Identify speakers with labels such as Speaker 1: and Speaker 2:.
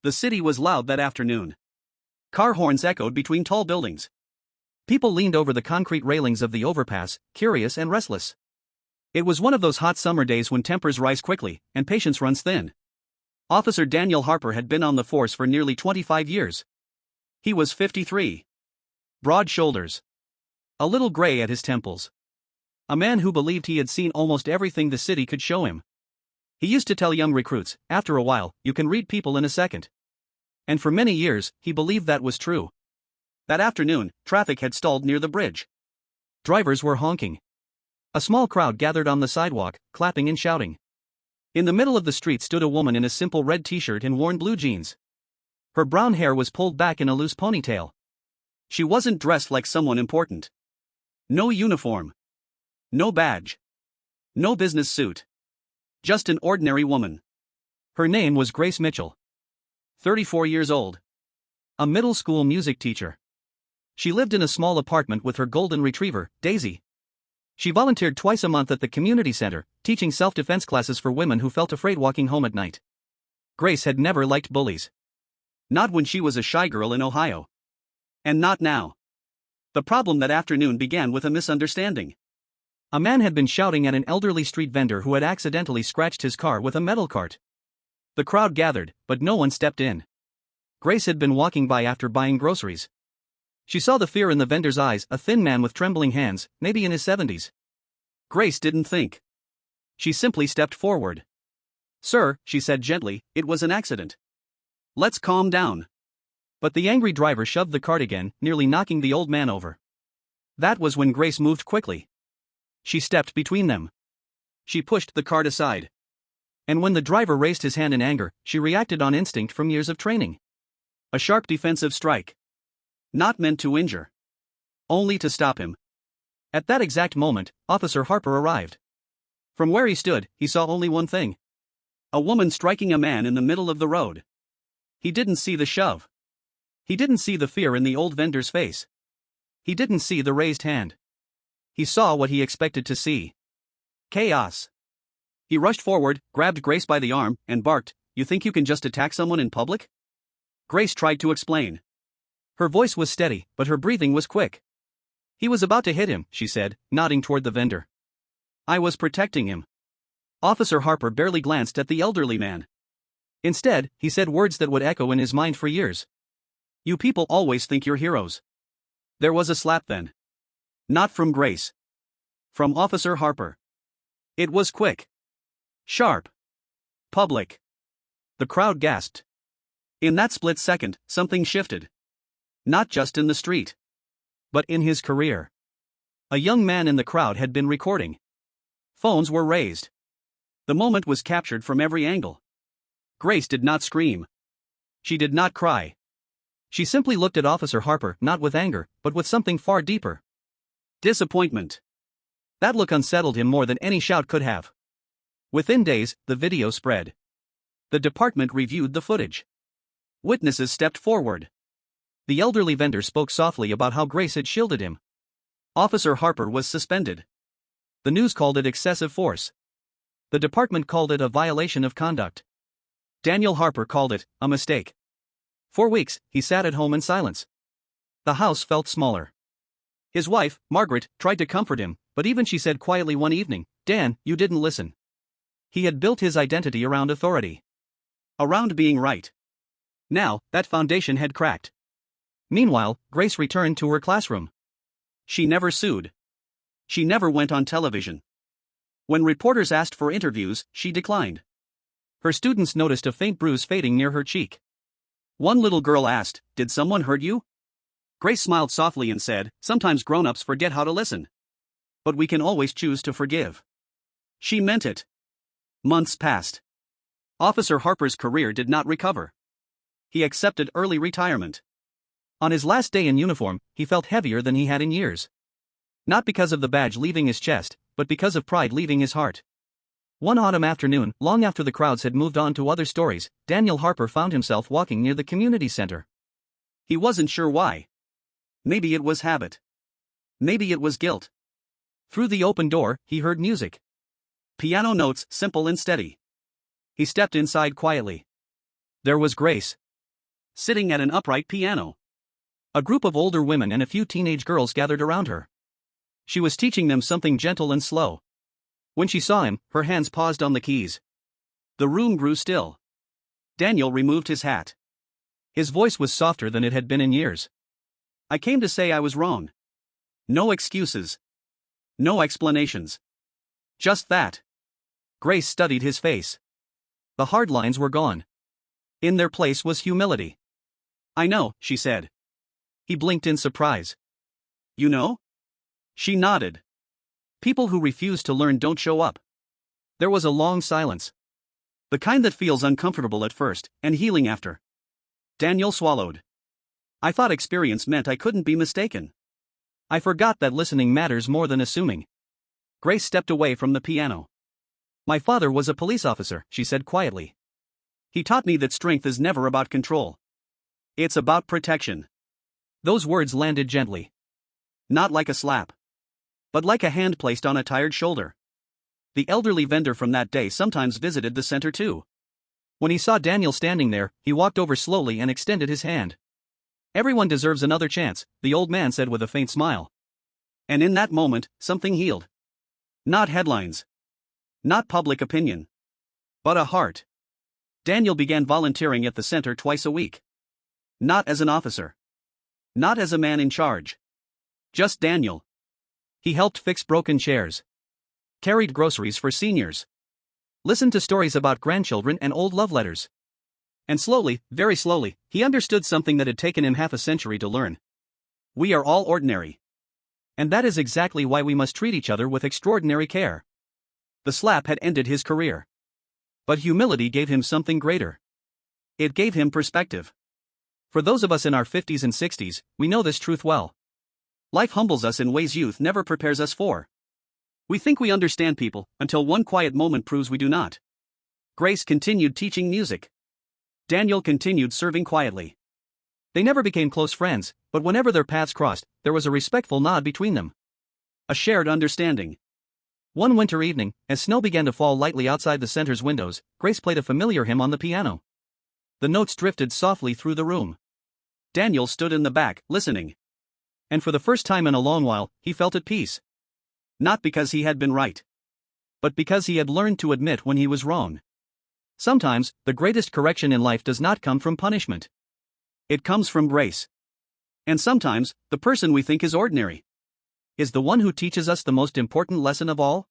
Speaker 1: The city was loud that afternoon. Car horns echoed between tall buildings. People leaned over the concrete railings of the overpass, curious and restless. It was one of those hot summer days when tempers rise quickly and patience runs thin. Officer Daniel Harper had been on the force for nearly 25 years. He was 53. Broad shoulders. A little gray at his temples. A man who believed he had seen almost everything the city could show him. He used to tell young recruits, after a while, you can read people in a second. And for many years, he believed that was true. That afternoon, traffic had stalled near the bridge. Drivers were honking. A small crowd gathered on the sidewalk, clapping and shouting. In the middle of the street stood a woman in a simple red t-shirt and worn blue jeans. Her brown hair was pulled back in a loose ponytail. She wasn't dressed like someone important. No uniform. No badge. No business suit. Just an ordinary woman. Her name was Grace Mitchell. 34 years old. A middle school music teacher. She lived in a small apartment with her golden retriever, Daisy. She volunteered twice a month at the community center, teaching self-defense classes for women who felt afraid walking home at night. Grace had never liked bullies. Not when she was a shy girl in Ohio. And not now. The problem that afternoon began with a misunderstanding. A man had been shouting at an elderly street vendor who had accidentally scratched his car with a metal cart. The crowd gathered, but no one stepped in. Grace had been walking by after buying groceries. She saw the fear in the vendor's eyes, a thin man with trembling hands, maybe in his 70s. Grace didn't think. She simply stepped forward. "Sir," she said gently, "it was an accident. Let's calm down." But the angry driver shoved the cart again, nearly knocking the old man over. That was when Grace moved quickly. She stepped between them. She pushed the cart aside. And when the driver raised his hand in anger, she reacted on instinct from years of training. A sharp defensive strike. Not meant to injure. Only to stop him. At that exact moment, Officer Harper arrived. From where he stood, he saw only one thing. A woman striking a man in the middle of the road. He didn't see the shove. He didn't see the fear in the old vendor's face. He didn't see the raised hand. He saw what he expected to see. Chaos. He rushed forward, grabbed Grace by the arm, and barked, "You think you can just attack someone in public?" Grace tried to explain. Her voice was steady, but her breathing was quick. "He was about to hit him," she said, nodding toward the vendor. "I was protecting him." Officer Harper barely glanced at the elderly man. Instead, he said words that would echo in his mind for years. "You people always think you're heroes." There was a slap then. Not from Grace. From Officer Harper. It was quick. Sharp. Public. The crowd gasped. In that split second, something shifted. Not just in the street. But in his career. A young man in the crowd had been recording. Phones were raised. The moment was captured from every angle. Grace did not scream. She did not cry. She simply looked at Officer Harper, not with anger, but with something far deeper. Disappointment. That look unsettled him more than any shout could have. Within days, the video spread. The department reviewed the footage. Witnesses stepped forward. The elderly vendor spoke softly about how Grace had shielded him. Officer Harper was suspended. The news called it excessive force. The department called it a violation of conduct. Daniel Harper called it a mistake. For weeks, he sat at home in silence. The house felt smaller. His wife, Margaret, tried to comfort him, but even she said quietly one evening, "Dan, you didn't listen." He had built his identity around authority. Around being right. Now, that foundation had cracked. Meanwhile, Grace returned to her classroom. She never sued. She never went on television. When reporters asked for interviews, she declined. Her students noticed a faint bruise fading near her cheek. One little girl asked, "Did someone hurt you?" Grace smiled softly and said, "Sometimes grown-ups forget how to listen. But we can always choose to forgive." She meant it. Months passed. Officer Harper's career did not recover. He accepted early retirement. On his last day in uniform, he felt heavier than he had in years. Not because of the badge leaving his chest, but because of pride leaving his heart. One autumn afternoon, long after the crowds had moved on to other stories, Daniel Harper found himself walking near the community center. He wasn't sure why. Maybe it was habit. Maybe it was guilt. Through the open door, he heard music. Piano notes, simple and steady. He stepped inside quietly. There was Grace. sitting at an upright piano. A group of older women and a few teenage girls gathered around her. She was teaching them something gentle and slow. When she saw him, her hands paused on the keys. The room grew still. Daniel removed his hat. His voice was softer than it had been in years. I came to say I was wrong. No excuses. No explanations. Just that. Grace studied his face. The hard lines were gone. In their place was humility. I know, she said. He blinked in surprise. You know? She nodded. People who refuse to learn don't show up. There was a long silence. The kind that feels uncomfortable at first, and healing after. Daniel swallowed. I thought experience meant I couldn't be mistaken. I forgot that listening matters more than assuming. Grace stepped away from the piano. My father was a police officer, she said quietly. He taught me that strength is never about control. It's about protection. Those words landed gently. Not like a slap. But like a hand placed on a tired shoulder. The elderly vendor from that day sometimes visited the center too. When he saw Daniel standing there, he walked over slowly and extended his hand. Everyone deserves another chance, the old man said with a faint smile. And in that moment, something healed. Not headlines. Not public opinion. But a heart. Daniel began volunteering at the center twice a week. Not as an officer. Not as a man in charge. Just Daniel. He helped fix broken chairs. Carried groceries for seniors. Listened to stories about grandchildren and old love letters. And slowly, very slowly, he understood something that had taken him half a century to learn. We are all ordinary. And that is exactly why we must treat each other with extraordinary care. The slap had ended his career. But humility gave him something greater. It gave him perspective. For those of us in our 50s and 60s, we know this truth well. Life humbles us in ways youth never prepares us for. We think we understand people, until one quiet moment proves we do not. Grace continued teaching music. Daniel continued serving quietly. They never became close friends, but whenever their paths crossed, there was a respectful nod between them. A shared understanding. One winter evening, as snow began to fall lightly outside the center's windows, Grace played a familiar hymn on the piano. The notes drifted softly through the room. Daniel stood in the back, listening. And for the first time in a long while, he felt at peace. Not because he had been right. But because he had learned to admit when he was wrong. Sometimes, the greatest correction in life does not come from punishment. It comes from grace. And sometimes, the person we think is ordinary is the one who teaches us the most important lesson of all.